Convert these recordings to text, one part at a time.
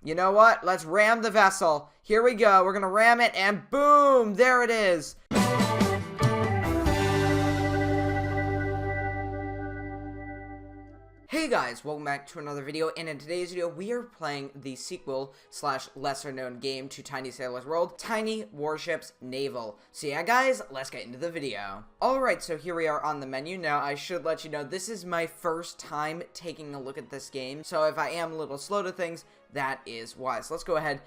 You know what? Let's ram the vessel. Here we go. We're gonna ram it, and boom! There it is. Hey guys, welcome back to another video, and in today's video we are playing the sequel slash lesser known game to Tiny Sailor's World, Tiny Warships Naval. So yeah guys, let's get into the video. Alright, so here we are on the menu. Now I should let you know this is my first time taking a look at this game, so if I am a little slow to things, that is why. So let's go ahead,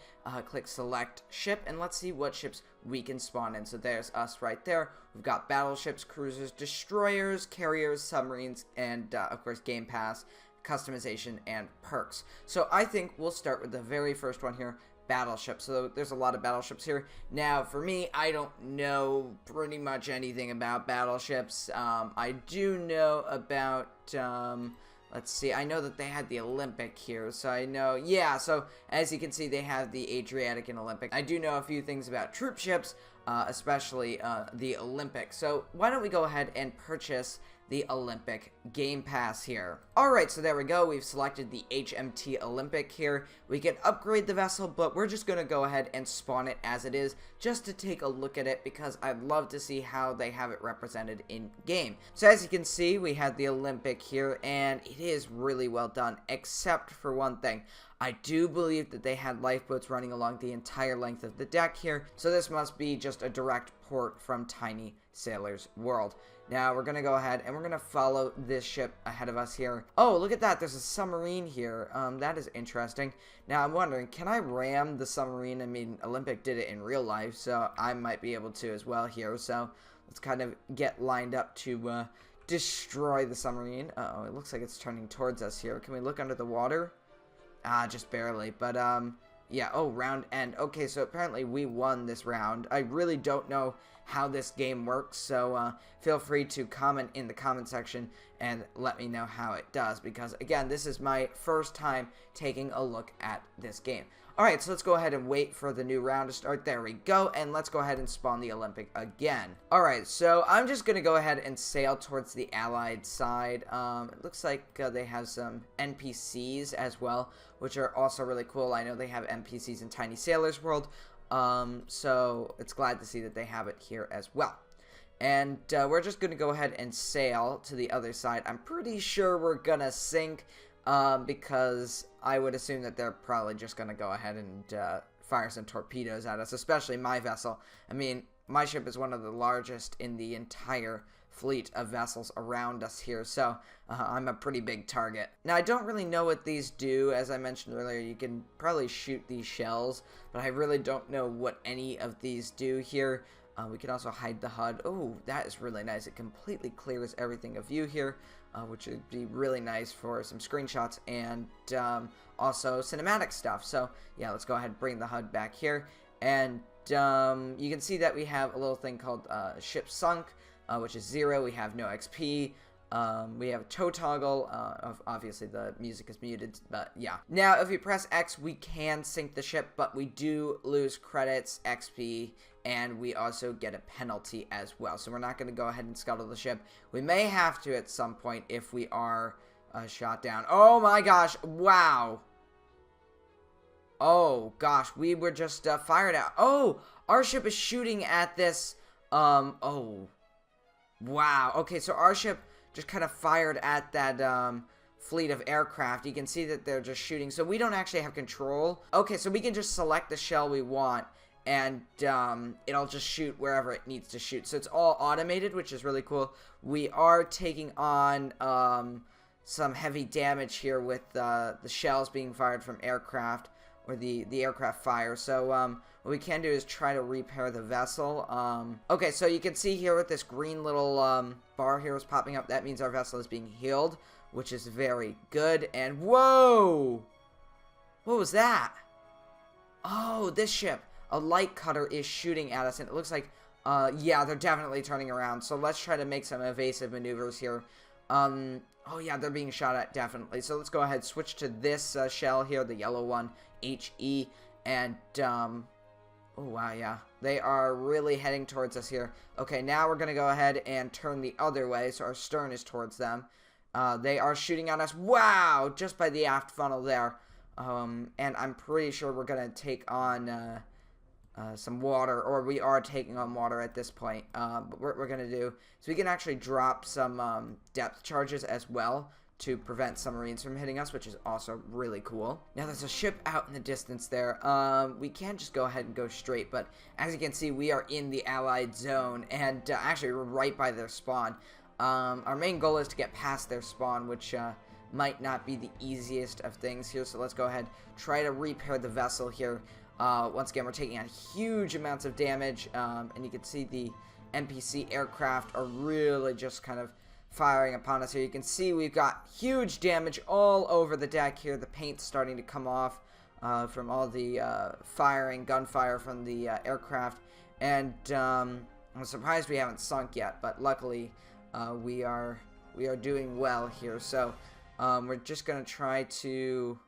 click select ship, and let's see what ships we can spawn in. So there's us right there. We've got battleships, cruisers, destroyers, carriers, submarines, and of course game pass, customization, and perks. So I think we'll start with the very first one here, battleship. So there's a lot of battleships here. Now for me, I don't know pretty much anything about battleships. I do know about let's see, I know that they had the Olympic here, so I know, yeah, so as you can see, they have the Adriatic and Olympic. I do know a few things about troop ships, especially the Olympic. So why don't we go ahead and purchase the Olympic Game Pass here. Alright, so there we go. We've selected the HMT Olympic here. We can upgrade the vessel, but we're just going to go ahead and spawn it as it is, just to take a look at it, because I'd love to see how they have it represented in game. So as you can see, we have the Olympic here, and it is really well done, except for one thing. I do believe that they had lifeboats running along the entire length of the deck here, so this must be just a direct port from Tiny Sailor's World. Now, we're going to go ahead, and we're going to follow this ship ahead of us here. Oh, look at that. There's a submarine here. That is interesting. Now, I'm wondering, can I ram the submarine? I mean, Olympic did it in real life, so I might be able to as well here. So, let's kind of get lined up to destroy the submarine. Uh-oh, it looks like it's turning towards us here. Can we look under the water? Just barely. But, yeah, oh, round end. Okay, so apparently we won this round. I really don't know how this game works, so feel free to comment in the comment section and let me know how it does, because again, this is my first time taking a look at this game. Alright, so let's go ahead and wait for the new round to start. There we go, and let's go ahead and spawn the Olympic again. Alright, so I'm just going to go ahead and sail towards the Allied side. It looks like they have some NPCs as well, which are also really cool. I know they have NPCs in Tiny Sailor's World, so it's glad to see that they have it here as well. And we're just going to go ahead and sail to the other side. I'm pretty sure we're going to sink, because I would assume that they're probably just going to go ahead and fire some torpedoes at us, especially my vessel. I mean, my ship is one of the largest in the entire fleet of vessels around us here, so I'm a pretty big target. Now, I don't really know what these do. As I mentioned earlier, you can probably shoot these shells, but I really don't know what any of these do here. We can also hide the HUD. Oh, that is really nice. It completely clears everything of view here, which would be really nice for some screenshots and also cinematic stuff. So, yeah, let's go ahead and bring the HUD back here. And you can see that we have a little thing called ship sunk, which is 0. We have no XP. We have a tow toggle. Obviously, the music is muted, but yeah. Now, if we press X, we can sink the ship, but we do lose credits, XP, and we also get a penalty as well. So we're not going to go ahead and scuttle the ship. We may have to at some point if we are shot down. Oh my gosh! Wow! Oh gosh, we were just fired at. Oh, our ship is shooting at this. Oh, wow. Okay, so our ship just kind of fired at that fleet of aircraft. You can see that they're just shooting, so we don't actually have control. Okay, so we can just select the shell we want, and it'll just shoot wherever it needs to shoot. So it's all automated, which is really cool. We are taking on some heavy damage here with the shells being fired from aircraft, or the aircraft fire. So what we can do is try to repair the vessel. Okay, so you can see here with this green little bar here is popping up. That means our vessel is being healed, which is very good. And whoa! What was that? Oh, this ship. A light cutter is shooting at us, and it looks like, yeah, they're definitely turning around. So let's try to make some evasive maneuvers here. Oh yeah, they're being shot at, definitely. So let's go ahead, switch to this shell here, the yellow one, HE, and, oh wow, yeah. They are really heading towards us here. Okay, now we're going to go ahead and turn the other way, so our stern is towards them. They are shooting at us. Wow! Just by the aft funnel there. And I'm pretty sure we're gonna take on some water, or we are taking on water at this point. But what we're gonna do is we can actually drop some depth charges as well to prevent submarines from hitting us, which is also really cool. Now there's a ship out in the distance there. We can't just go ahead and go straight, but as you can see, we are in the Allied zone, and actually we're right by their spawn. Our main goal is to get past their spawn, which might not be the easiest of things here, so let's go ahead, try to repair the vessel here. Once again, we're taking on huge amounts of damage, and you can see the NPC aircraft are really just kind of firing upon us here. You can see we've got huge damage all over the deck here. The paint's starting to come off from all the gunfire from the aircraft, and I'm surprised we haven't sunk yet, but luckily we are doing well here. So we're just gonna try to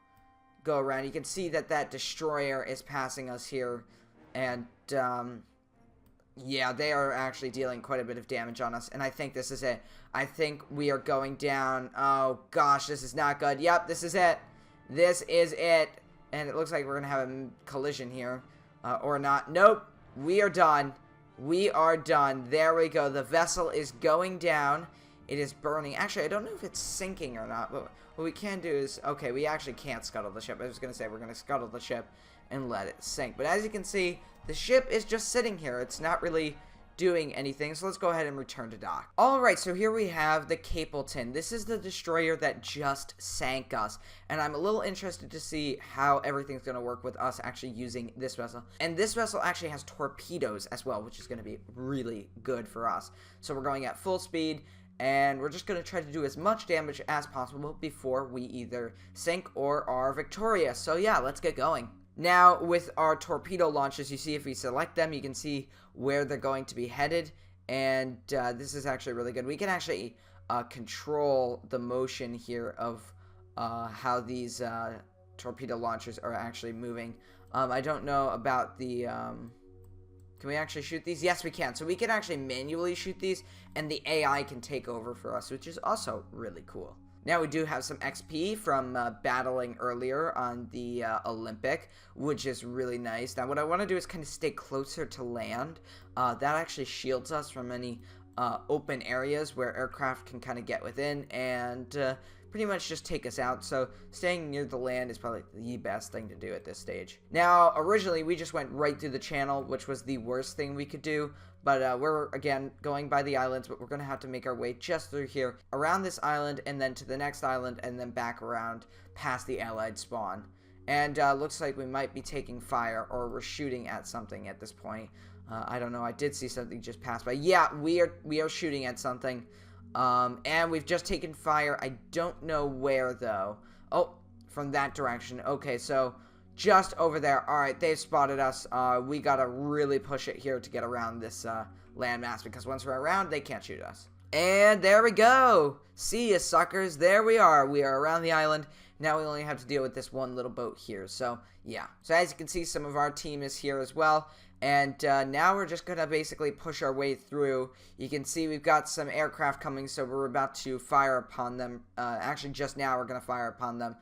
go around. You can see that destroyer is passing us here, and yeah, they are actually dealing quite a bit of damage on us, and I think this is it. I think we are going down. Oh gosh, this is not good. Yep, this is it. This is it. And it looks like we're gonna have a collision here, or not. Nope, we are done. We are done. There we go. The vessel is going down. It is burning. Actually, I don't know if it's sinking or not, but what we can do is, okay, we actually can't scuttle the ship. I was going to say we're going to scuttle the ship and let it sink. But as you can see, the ship is just sitting here. It's not really doing anything, so let's go ahead and return to dock. Alright, so here we have the Capleton. This is the destroyer that just sank us, and I'm a little interested to see how everything's going to work with us actually using this vessel. And this vessel actually has torpedoes as well, which is going to be really good for us. So we're going at full speed, and we're just going to try to do as much damage as possible before we either sink or are victorious. So yeah, let's get going. Now, with our torpedo launches, you see if we select them, you can see where they're going to be headed, and this is actually really good. We can actually control the motion here of how these torpedo launchers are actually moving. I don't know about the... Can we actually shoot these? Yes, we can. So we can actually manually shoot these, and the AI can take over for us, which is also really cool. Now, we do have some XP from battling earlier on the Olympic, which is really nice. Now, what I want to do is kind of stay closer to land. That actually shields us from any open areas where aircraft can kind of get within and pretty much just take us out. So staying near the land is probably the best thing to do at this stage. Now, originally, we just went right through the channel, which was the worst thing we could do. But we're, again, going by the islands, but we're going to have to make our way just through here, around this island, and then to the next island, and then back around past the Allied spawn. And looks like we might be taking fire, or we're shooting at something at this point. I don't know. I did see something just pass by. Yeah, we are shooting at something. And we've just taken fire. I don't know where, though. Oh, from that direction. Okay, so just over there. Alright, they've spotted us. We gotta really push it here to get around this landmass, because once we're around, they can't shoot us. And there we go. See ya, suckers. There we are. We are around the island. Now we only have to deal with this one little boat here. So, yeah. So as you can see, some of our team is here as well. And now we're just going to basically push our way through. You can see we've got some aircraft coming, so we're about to fire upon them. Actually, just now we're going to fire upon them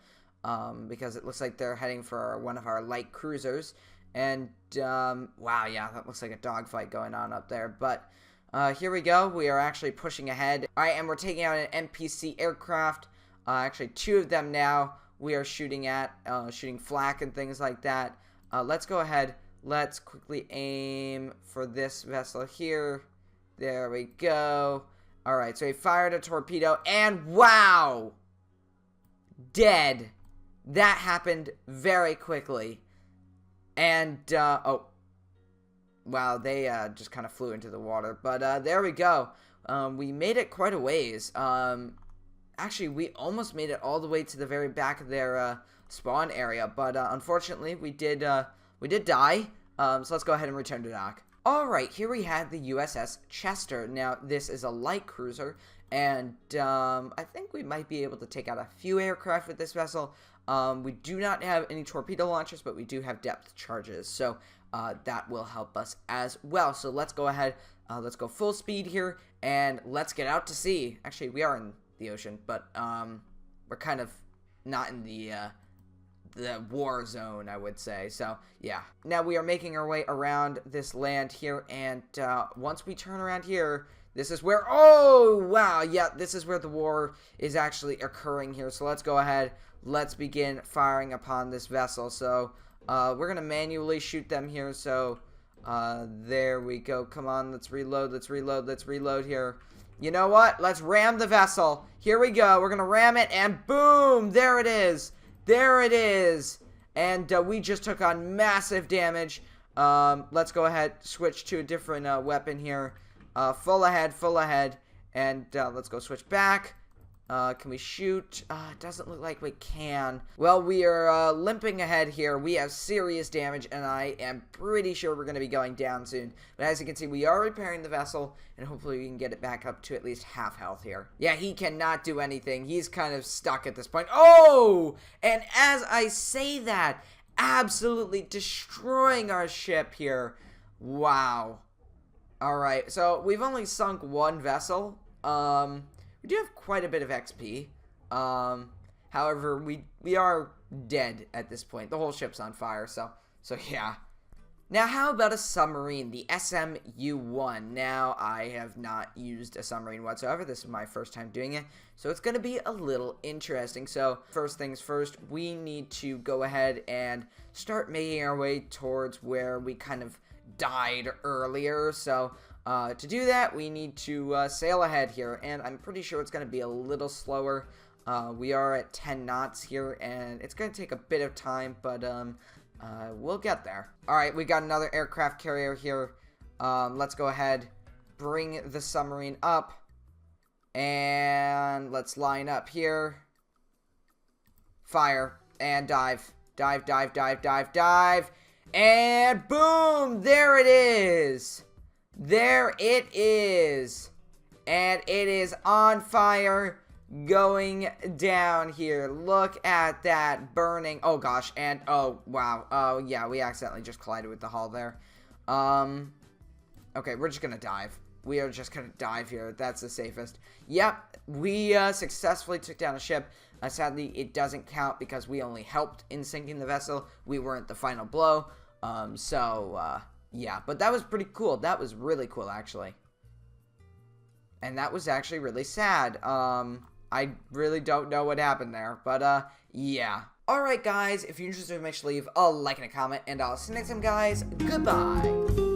because it looks like they're heading for one of our light cruisers. And, wow, yeah, that looks like a dogfight going on up there. But here we go. We are actually pushing ahead. All right, and we're taking out an NPC aircraft. Actually, 2 of them now we are shooting at, shooting flak and things like that. Let's go ahead. Let's quickly aim for this vessel here. There we go. Alright, so he fired a torpedo, and wow! Dead. That happened very quickly. And, oh. Wow, they just kind of flew into the water. But there we go. We made it quite a ways. Actually, we almost made it all the way to the very back of their spawn area. But unfortunately, we did die, so let's go ahead and return to dock. Alright, here we had the USS Chester. Now, this is a light cruiser, and I think we might be able to take out a few aircraft with this vessel. We do not have any torpedo launchers, but we do have depth charges, so that will help us as well. So let's go ahead, let's go full speed here, and let's get out to sea. Actually, we are in the ocean, but we're kind of not in the the war zone, I would say. So, yeah. Now we are making our way around this land here, and once we turn around here, this is where, oh, wow, yeah, this is where the war is actually occurring here. So let's go ahead, let's begin firing upon this vessel. So, we're going to manually shoot them here, so, there we go. Come on, let's reload here. You know what? Let's ram the vessel. Here we go. We're going to ram it, and boom! There it is. There it is. And we just took on massive damage. Let's go ahead, switch to a different weapon here. Full ahead. And let's go switch back. Can we shoot? It doesn't look like we can. Well, we are limping ahead here. We have serious damage, and I am pretty sure we're going to be going down soon. But as you can see, we are repairing the vessel, and hopefully we can get it back up to at least half health here. Yeah, he cannot do anything. He's kind of stuck at this point. Oh! And as I say that, absolutely destroying our ship here. Wow. Alright, so we've only sunk one vessel. We do have quite a bit of XP. However, we are dead at this point. The whole ship's on fire, so yeah. Now, how about a submarine, the SMU-1? Now, I have not used a submarine whatsoever. This is my first time doing it, so it's going to be a little interesting. So, first things first, we need to go ahead and start making our way towards where we kind of died earlier. So, to do that, we need to sail ahead here, and I'm pretty sure it's going to be a little slower. We are at 10 knots here, and it's going to take a bit of time, but we'll get there. Alright, we got another aircraft carrier here. Let's go ahead, bring the submarine up, and let's line up here. Fire, and dive. Dive, and boom! There it is! There it is, and it is on fire, going down here. Look at that burning. Oh gosh, and oh wow, oh yeah, we accidentally just collided with the hull there. Okay, we're just gonna dive. We are just gonna dive here. That's the safest. Yep, we successfully took down a ship. Sadly, it doesn't count because we only helped in sinking the vessel. We weren't the final blow. Yeah, but that was pretty cool. That was really cool, actually. And that was actually really sad. I really don't know what happened there, but, yeah. Alright, guys, if you're interested, make sure to leave a like and a comment, and I'll see you next time, guys. Goodbye.